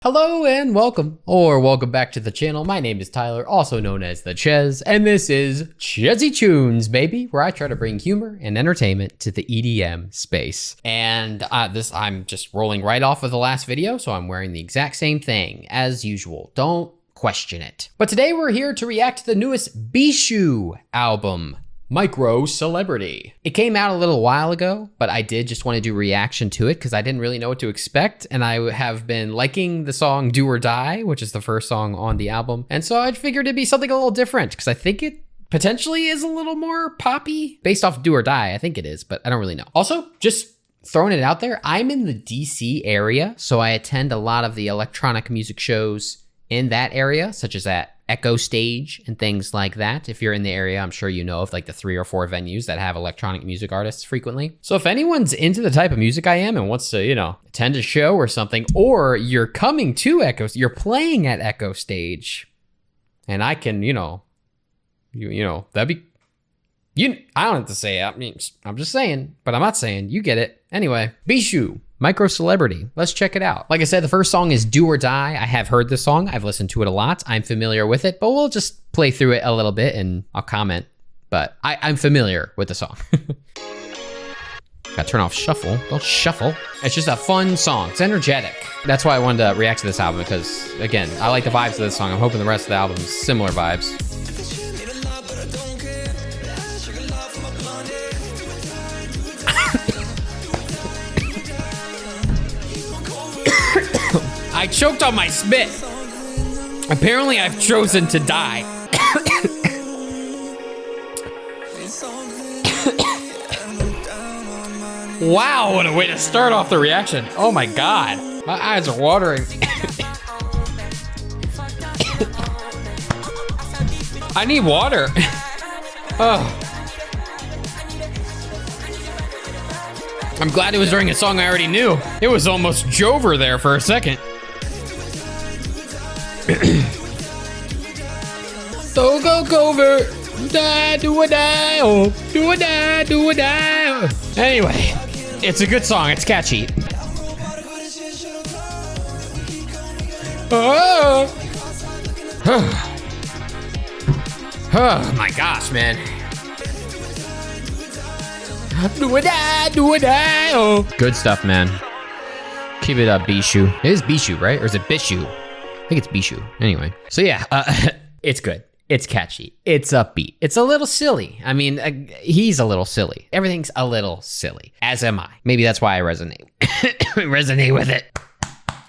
Hello and welcome back to the channel. My name is Tyler, also known as the Ches, and this is Chezzy Tunes, baby, where I try to bring humor and entertainment to the EDM space. And I'm just rolling right off of the last video, so I'm wearing the exact same thing as usual. Don't question it. But today we're here to react to the newest Bishu album, Microcelebrity. It came out a little while ago, but I did just want to do reaction to it because I didn't really know what to expect, and I have been liking the song Do or Die, which is the first song on the album, and so I figured it'd be something a little different because I think it potentially is a little more poppy based off Do or Die. I think it is, but I don't really know. Also, just throwing it out there, I'm in the DC area, so I attend a lot of the electronic music shows in that area, such as at Echo Stage and things like that. If you're in the area, I'm sure you know of like the 3 or 4 venues that have electronic music artists frequently. So if anyone's into the type of music I am and wants to, attend a show or something, or you're coming to Echo, you're playing at Echo Stage, and I can, that'd be, I don't have to say it. I mean, I'm just saying, but I'm not saying, you get it. Anyway, Bishu, Microcelebrity. Let's check it out. Like I said, the first song is Do or Die. I have heard this song. I've listened to it a lot. I'm familiar with it, but we'll just play through it a little bit and I'll comment. But I'm familiar with the song. Gotta turn off shuffle. Don't shuffle. It's just a fun song. It's energetic. That's why I wanted to react to this album because, again, I like the vibes of this song. I'm hoping the rest of the album is similar vibes. I choked on my spit. Apparently I've chosen to die. Wow, what a way to start off the reaction. Oh my God, my eyes are watering. I need water. Oh. I'm glad it was during a song I already knew. It was almost Jover there for a second. So go cover, die, do or die, oh, do or die, do or die. Anyway, it's a good song, it's catchy. Oh, oh my gosh, man. Do or die, oh. Good stuff, man. Keep it up, Bishu. It is Bishu, right? Or is it Bishu? I think it's Bishu. Anyway. So yeah, it's good. It's catchy. It's upbeat. It's a little silly. I mean, he's a little silly. Everything's a little silly. As am I. Maybe that's why I resonate. Resonate with it.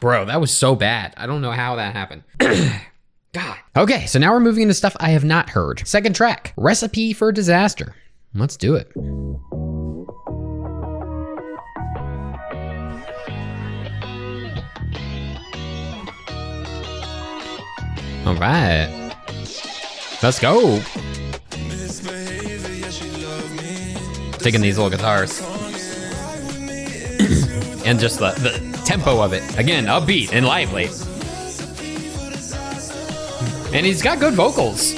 Bro, that was so bad. I don't know how that happened. God. Okay, so now we're moving into stuff I have not heard. Second track, Recipe for Disaster. Let's do it. All right, let's go. Taking these little guitars and just the tempo of it. Again, upbeat and lively. And he's got good vocals.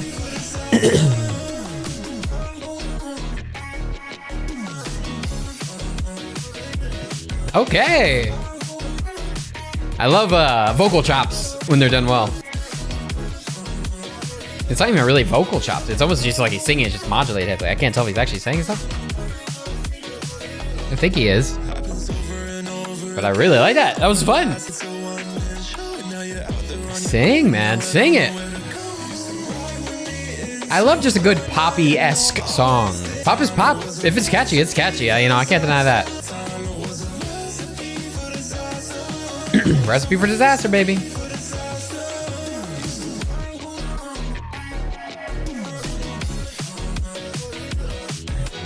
Okay. I love vocal chops when they're done well. It's not even really vocal chops. It's almost just like he's singing, it's just modulated. I can't tell if he's actually saying stuff. I think he is. But I really like that. That was fun. Sing, man, sing it. I love just a good poppy-esque song. Pop is pop. If it's catchy, it's catchy. I can't deny that. Recipe for Disaster, baby.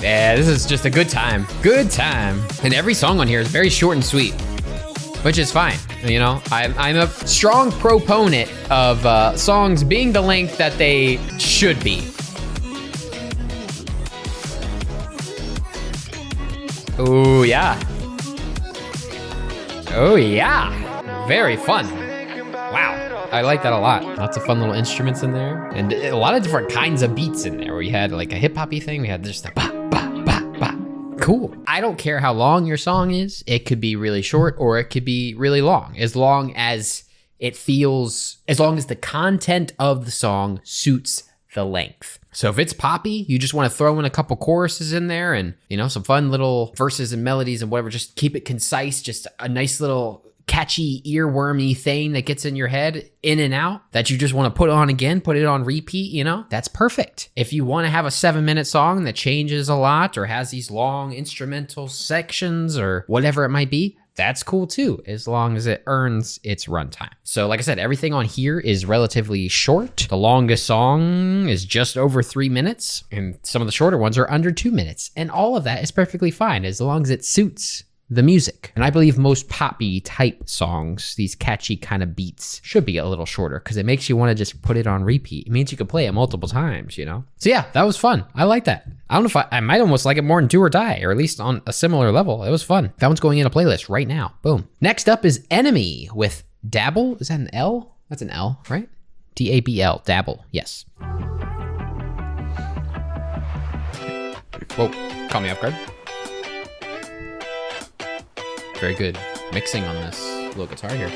Yeah, this is just a good time. Good time. And every song on here is very short and sweet, which is fine. I'm a strong proponent of songs being the length that they should be. Oh, yeah. Oh, yeah. Very fun. Wow. I like that a lot. Lots of fun little instruments in there. And a lot of different kinds of beats in there. We had like a hip-hop-y thing. We had just the ba, ba, ba, ba. Cool. I don't care how long your song is. It could be really short or it could be really long. As long as it feels, as long as the content of the song suits the length. So if it's poppy, you just want to throw in a couple choruses in there and, you know, some fun little verses and melodies and whatever. Just keep it concise, just a nice little catchy earwormy thing that gets in your head in and out that you just want to put on again, put it on repeat, you know, that's perfect. If you want to have a 7-minute song that changes a lot or has these long instrumental sections or whatever it might be, that's cool too, as long as it earns its runtime. So like I said, everything on here is relatively short. The longest song is just over 3 minutes, and some of the shorter ones are under 2 minutes. And all of that is perfectly fine as long as it suits the music. And I believe most poppy type songs, these catchy kind of beats, should be a little shorter because it makes you want to just put it on repeat. It means you can play it multiple times, you know? So yeah, that was fun. I like that. I don't know if I might almost like it more than Do or Die, or at least on a similar level. It was fun. That one's going in a playlist right now. Boom. Next up is Enemy with Dabl. Is that an L? That's an L, right? D-A-B-L, Dabl, yes. Whoa, caught me off guard. Very good mixing on this little guitar here.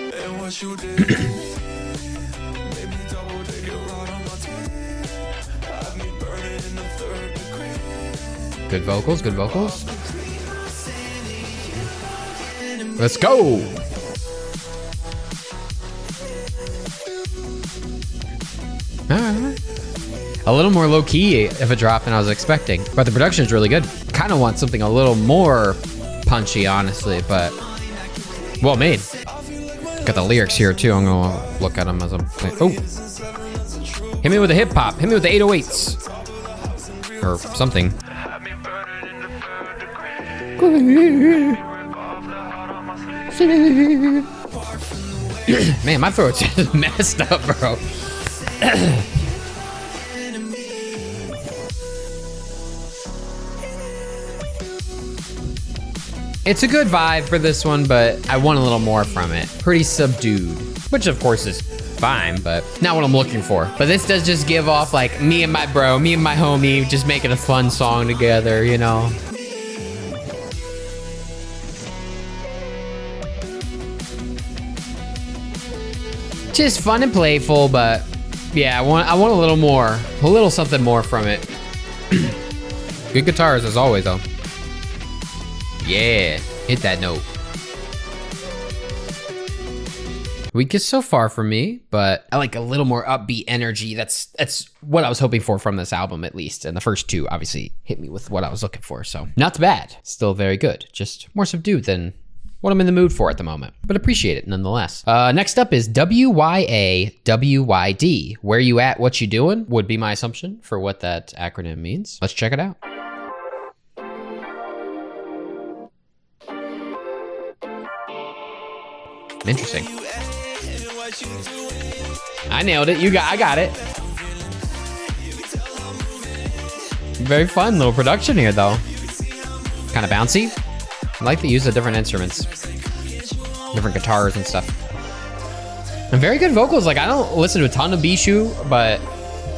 Good vocals, good vocals. Let's go. All right. A little more low key of a drop than I was expecting, but the production is really good. Kind of want something a little more punchy, honestly, but well made. Got the lyrics here too. I'm gonna look at them as I'm saying. Oh, hit me with a hip hop. Hit me with the 808s or something. Man, my throat's just messed up, bro. It's a good vibe for this one, but I want a little more from it. Pretty subdued, which of course is fine, but not what I'm looking for. But this does just give off like me and my bro, me and my homie, just making a fun song together, you know? Just fun and playful, but yeah, I want a little more, a little something more from it. Good guitars as always, though. Yeah, hit that note. Weakest so far for me, but I like a little more upbeat energy. That's what I was hoping for from this album, at least. And the first two obviously hit me with what I was looking for, so not bad. Still very good, just more subdued than what I'm in the mood for at the moment, but appreciate it nonetheless. Next up is WYAWYD. Where you at, what you doing, would be my assumption for what that acronym means. Let's check it out. Interesting. I nailed it. I got it. Very fun little production here, though. Kind of bouncy. I like the use of different instruments, different guitars and stuff. And very good vocals. Like, I don't listen to a ton of Bishu, but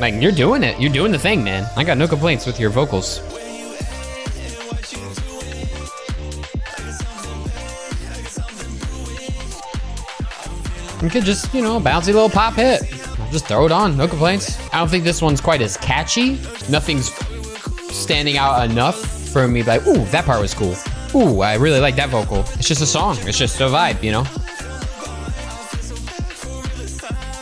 like, you're doing it. You're doing the thing, man. I got no complaints with your vocals. You could just, you know, bouncy little pop hit. Just throw it on, no complaints. I don't think this one's quite as catchy. Nothing's standing out enough for me, like, ooh, that part was cool. Ooh, I really like that vocal. It's just a song, it's just a vibe, you know?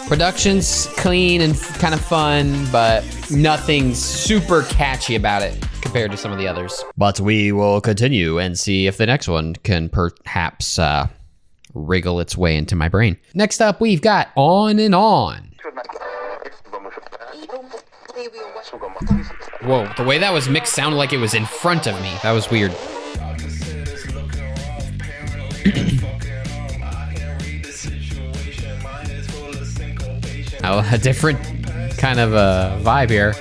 Production's clean and kind of fun, but nothing's super catchy about it compared to some of the others. But we will continue and see if the next one can perhaps wriggle its way into my brain. Next up, we've got On and On. Whoa, the way that was mixed sounded like it was in front of me. That was weird. Oh, a different kind of a vibe here.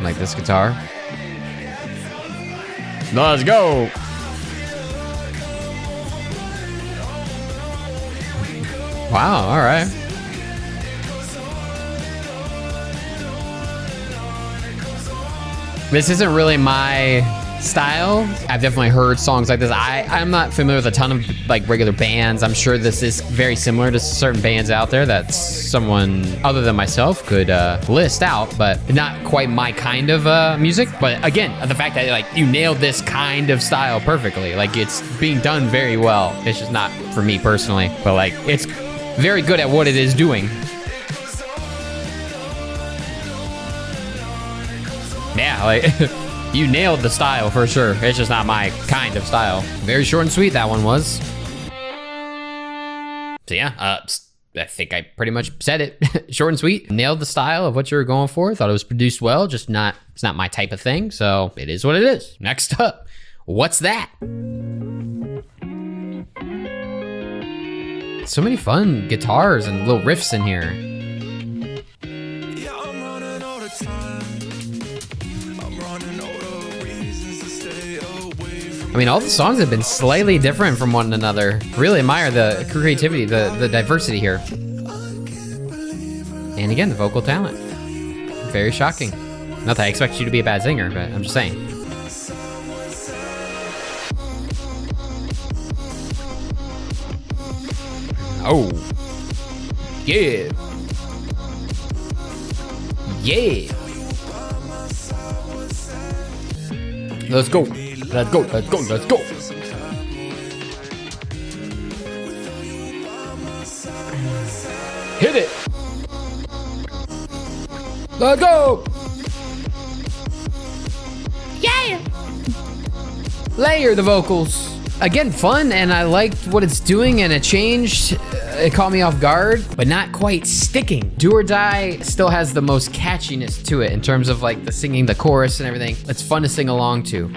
Like this guitar. Let's go. Wow, all right. This isn't really my style. I've definitely heard songs like this. I'm not familiar with a ton of like regular bands. I'm sure this is very similar to certain bands out there that someone other than myself could list out, but not quite my kind of music. But again, the fact that like you nailed this kind of style perfectly, like it's being done very well. It's just not for me personally, but like it's very good at what it is doing. Yeah, like you nailed the style for sure. It's just not my kind of style. Very short and sweet that one was. So yeah, I think I pretty much said it. Short and sweet. Nailed the style of what you were going for. Thought it was produced well, just not, it's not my type of thing. So it is what it is. Next up, what's that? So many fun guitars and little riffs in here. I mean, all the songs have been slightly different from one another. Really admire the creativity, the diversity here. And again, the vocal talent. Very shocking. Not that I expect you to be a bad singer, but I'm just saying. Oh. Yeah. Yeah. Let's go. Let's go, let's go, let's go. Hit it. Let's go. Yeah. Layer the vocals. Again, fun, and I liked what it's doing, and it changed. It caught me off guard, but not quite sticking. Do or Die still has the most catchiness to it in terms of like the singing, the chorus and everything. It's fun to sing along to.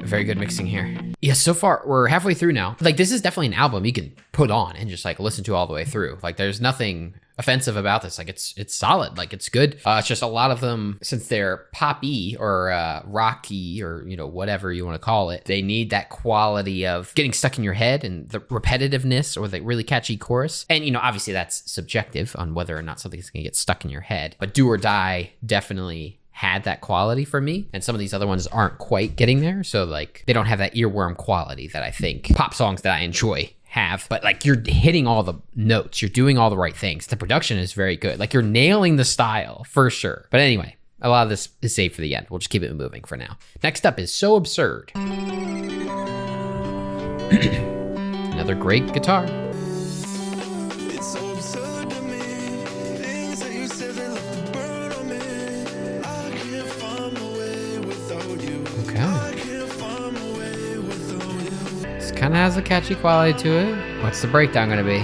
Very good mixing here. Yeah, so far we're halfway through now. Like this is definitely an album you can put on and just like listen to all the way through. Like there's nothing offensive about this. Like it's solid. Like it's good. It's just a lot of them, since they're poppy or rocky or you know whatever you want to call it, they need that quality of getting stuck in your head and the repetitiveness or the really catchy chorus. And you know obviously that's subjective on whether or not something's gonna get stuck in your head. But Do or Die definitely had that quality for me, and some of these other ones aren't quite getting there, so like they don't have that earworm quality that I think pop songs that I enjoy have. But like you're hitting all the notes, you're doing all the right things, the production is very good, like you're nailing the style for sure. But anyway, a lot of this is saved for the end. We'll just keep it moving for now. Next up is So Absurd. Another great guitar. Kind of has a catchy quality to it. What's the breakdown gonna be?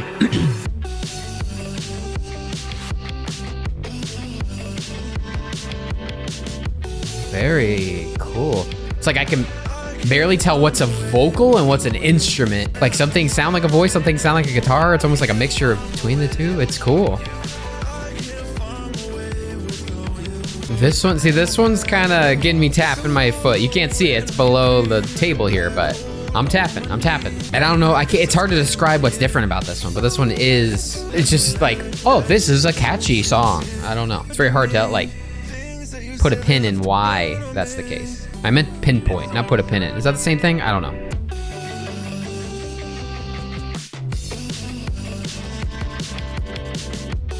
Very cool. It's like I can barely tell what's a vocal and what's an instrument. Like some things sound like a voice, some things sound like a guitar. It's almost like a mixture between the two. It's cool. This one, see, this one's kind of getting me tapping my foot. You can't see it, it's below the table here, but I'm tapping. And I don't know, it's hard to describe what's different about this one, but this one is, it's just like, oh, this is a catchy song. I don't know. It's very hard to like put a pin in why that's the case. I meant pinpoint, not put a pin in. Is that the same thing? I don't know.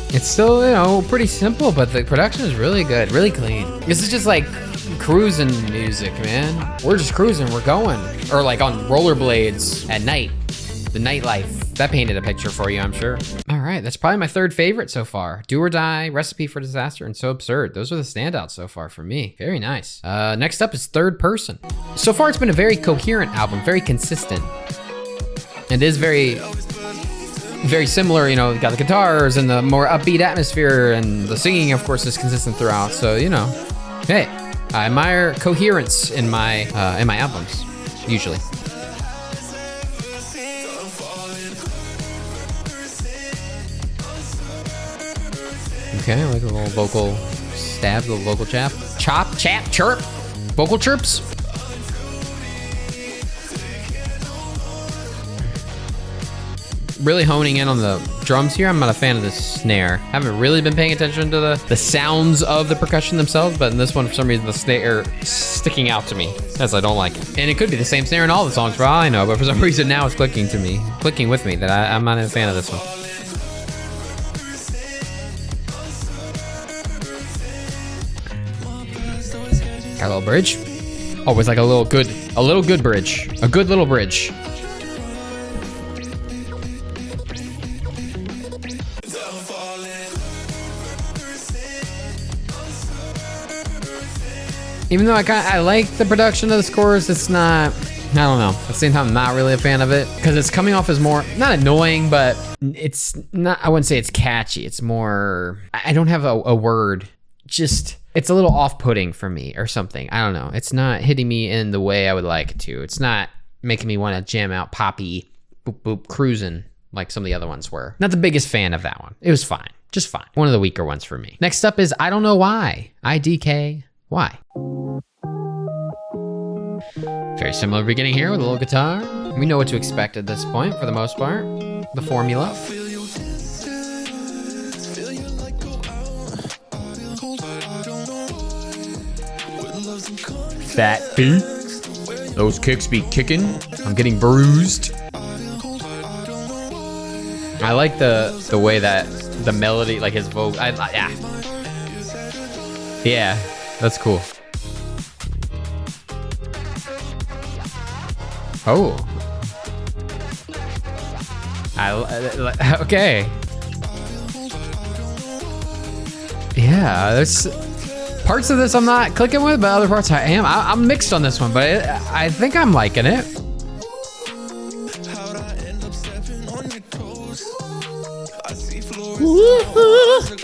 It's still, you know, pretty simple, but the production is really good, really clean. This is just like cruising music, man. We're just cruising, we're going. Or like on rollerblades at night, the nightlife. That painted a picture for you, I'm sure. All right, that's probably my third favorite so far. Do or Die, Recipe for Disaster, and So Absurd. Those are the standouts so far for me. Very nice. Next up is Third Person. So far, it's been a very coherent album, very consistent. It is very similar, you know, got the guitars and the more upbeat atmosphere, and the singing, of course, is consistent throughout. So, you know, hey, I admire coherence in my albums, usually. Okay, like a little vocal stab, a little vocal chap. Chop, chap, chirp. Vocal chirps. really honing in on the drums here. I'm not a fan of the snare. Haven't really been paying attention to the sounds of the percussion themselves, but in this one, for some reason, the snare sticking out to me, as I don't like it. And it could be the same snare in all the songs for all I know, but for some reason now it's clicking with me that I'm not a fan of this one. Got a little bridge. Oh, it's like a little good bridge. A good little bridge. Even though I like the production of the scores, it's not, I don't know. At the same time, I'm not really a fan of it because it's coming off as more, not annoying, but it's not, I wouldn't say it's catchy. It's more, I don't have a word, just, it's a little off-putting for me or something. I don't know. It's not hitting me in the way I would like it to. It's not making me want to jam out poppy, boop, boop, cruising like some of the other ones were. Not the biggest fan of that one. It was fine, just fine. One of the weaker ones for me. Next up is I Don't Know Why, IDK. Why? Very similar beginning here with a little guitar. We know what to expect at this point for the most part. The formula. Fat beat. Those kicks be kicking. I'm getting bruised. I like the way that the melody, like his vocal, yeah, that's cool. Oh. Okay. Yeah, there's parts of this I'm not clicking with, but other parts I am. I'm mixed on this one, but I think I'm liking it.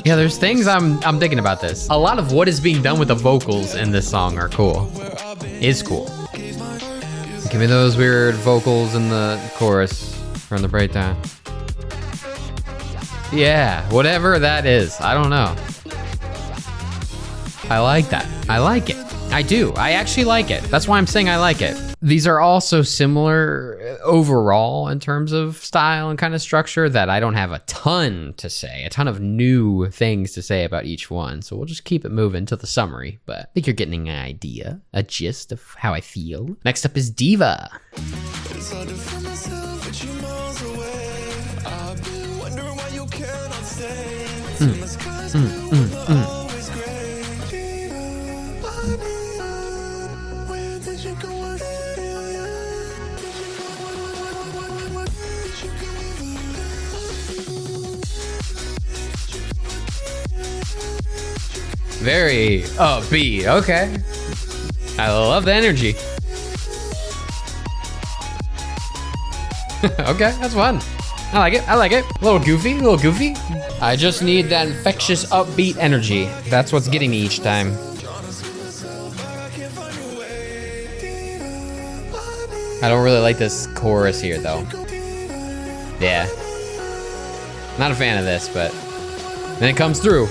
Yeah, there's things I'm digging about this. A lot of what is being done with the vocals in this song are cool. Is cool. Give me those weird vocals in the chorus or in the breakdown. Yeah, whatever that is. I don't know. I like that. I like it. I do. I actually like it. That's why I'm saying I like it. These are all so similar overall in terms of style and kind of structure that I don't have a ton to say, a ton of new things to say about each one. So we'll just keep it moving to the summary, but I think you're getting an idea, a gist of how I feel. Next up is Diva. Very upbeat, okay. I love the energy. Okay, that's fun. I like it, I like it. A little goofy. I just need that infectious upbeat energy. That's what's getting me each time. I don't really like this chorus here though. Yeah. Not a fan of this, but then it comes through.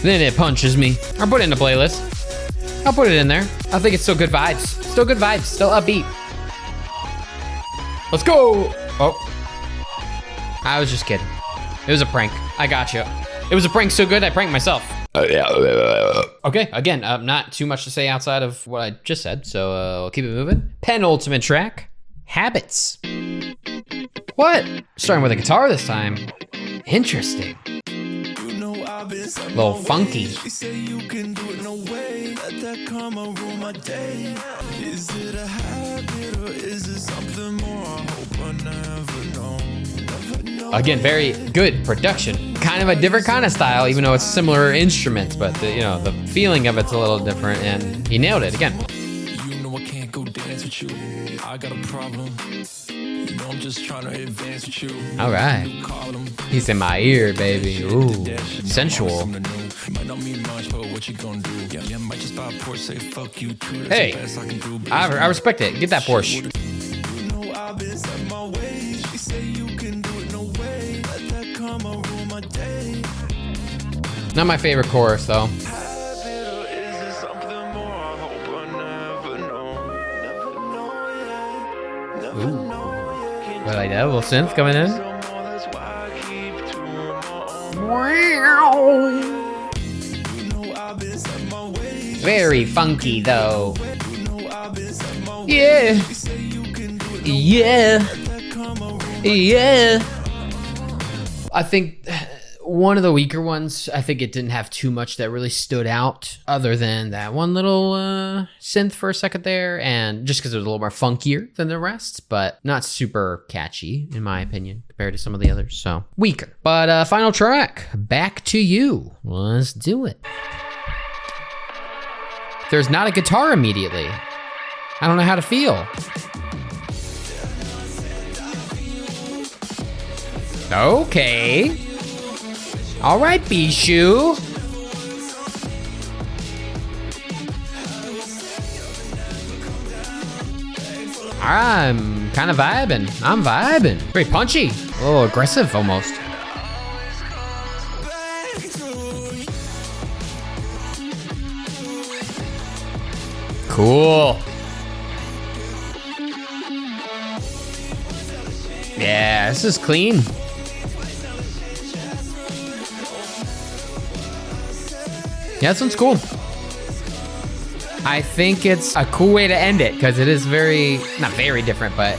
Then it punches me. I'll put it in the playlist. I'll put it in there. I think it's still good vibes. Still good vibes. Still upbeat. Let's go. Oh. I was just kidding. It was a prank. I got you. It was a prank so good I pranked myself. Okay, again, not too much to say outside of what I just said, so we'll keep it moving. Penultimate track, Habits. What? Starting with a guitar this time. Interesting. A little funky. Again, very good production. Kind of a different kind of style, even though it's similar instruments, but the feeling of it's a little different, and he nailed it again. You know I can't go dance with you. I got a problem. You know I'm just trying to advance with you. All right. He's in my ear, baby. Ooh, sensual. Hey, I respect it. Get that Porsche. Not my favorite chorus, though. Ooh. I like that little synth coming in. Very funky though. Yeah. Yeah. Yeah. I think one of the weaker ones, I think it didn't have too much that really stood out other than that one little synth for a second there, and just because it was a little more funkier than the rest, but not super catchy in my opinion compared to some of the others, so weaker. But final track, Back to You. Let's do it. There's not a guitar immediately. I don't know how to feel. Okay. All right, Bishu. I'm kind of vibing. I'm vibing. Very punchy. A little aggressive almost. Cool. Yeah, this is clean. Yeah, this one's cool. I think it's a cool way to end it because it is very, not very different, but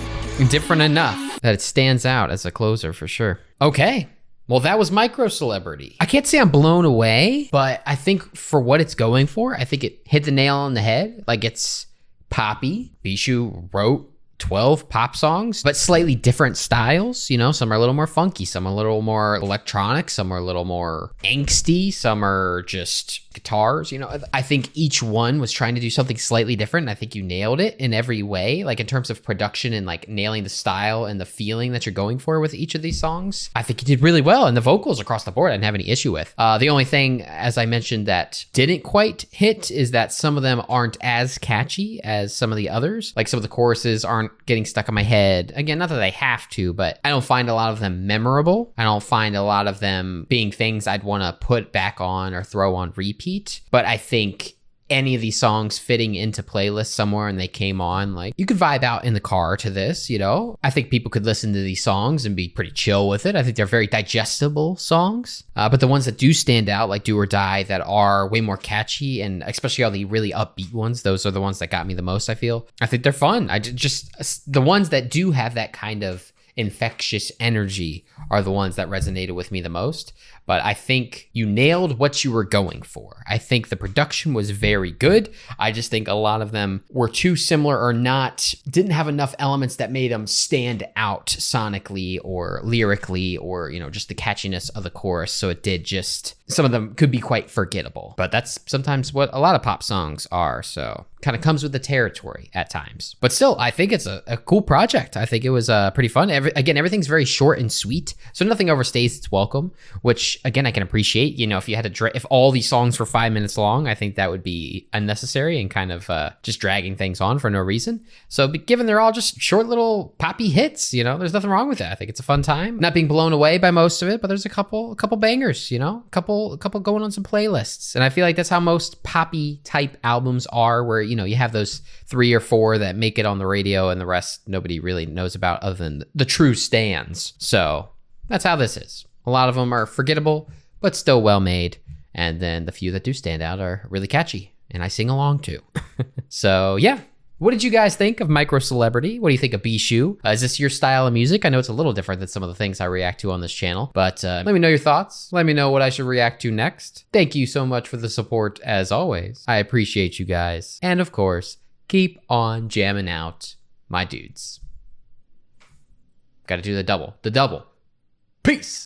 different enough that it stands out as a closer for sure. Okay, well that was Microcelebrity. I can't say I'm blown away, but I think for what it's going for, I think it hit the nail on the head. Like, it's poppy. Bishu wrote 12 pop songs, but slightly different styles. You know, some are a little more funky, some are a little more electronic, some are a little more angsty, some are just guitars. You know, I think each one was trying to do something slightly different, and I think you nailed it in every way, like in terms of production and like nailing the style and the feeling that you're going for with each of these songs. I think you did really well, and the vocals across the board I didn't have any issue with. The only thing, as I mentioned, that didn't quite hit is that some of them aren't as catchy as some of the others. Like, some of the choruses aren't getting stuck in my head. Again, not that I have to, but I don't find a lot of them memorable. I don't find a lot of them being things I'd want to put back on or throw on repeat. But I think any of these songs fitting into playlists somewhere and they came on, like, you could vibe out in the car to this, you know? I think people could listen to these songs and be pretty chill with it. I think they're very digestible songs. But the ones that do stand out, like Do or Die, that are way more catchy, and especially all the really upbeat ones, those are the ones that got me the most, I feel. I think they're fun. Just the ones that do have that kind of infectious energy are the ones that resonated with me the most. But I think you nailed what you were going for. I think the production was very good. I just think a lot of them were too similar or didn't have enough elements that made them stand out sonically or lyrically, or, you know, just the catchiness of the chorus. So it did just, some of them could be quite forgettable, but that's sometimes what a lot of pop songs are. So kind of comes with the territory at times. But still, I think it's a cool project. I think it was pretty fun. Again, everything's very short and sweet, so nothing overstays its welcome, which again, I can appreciate. You know, if you had to, if all these songs were 5 minutes long, I think that would be unnecessary and kind of just dragging things on for no reason. So, but given they're all just short little poppy hits, you know, there's nothing wrong with that. I think it's a fun time. Not being blown away by most of it, but there's a couple bangers, you know, a couple going on some playlists. And I feel like that's how most poppy type albums are, where, you know, you have those 3 or 4 that make it on the radio and the rest nobody really knows about other than the true stans. So that's how this is. A lot of them are forgettable, but still well made. And then the few that do stand out are really catchy, and I sing along too. So yeah. What did you guys think of Microcelebrity? What do you think of Bishu? Is this your style of music? I know it's a little different than some of the things I react to on this channel, but let me know your thoughts. Let me know what I should react to next. Thank you so much for the support as always. I appreciate you guys. And of course, keep on jamming out, my dudes. Gotta do the double. Peace!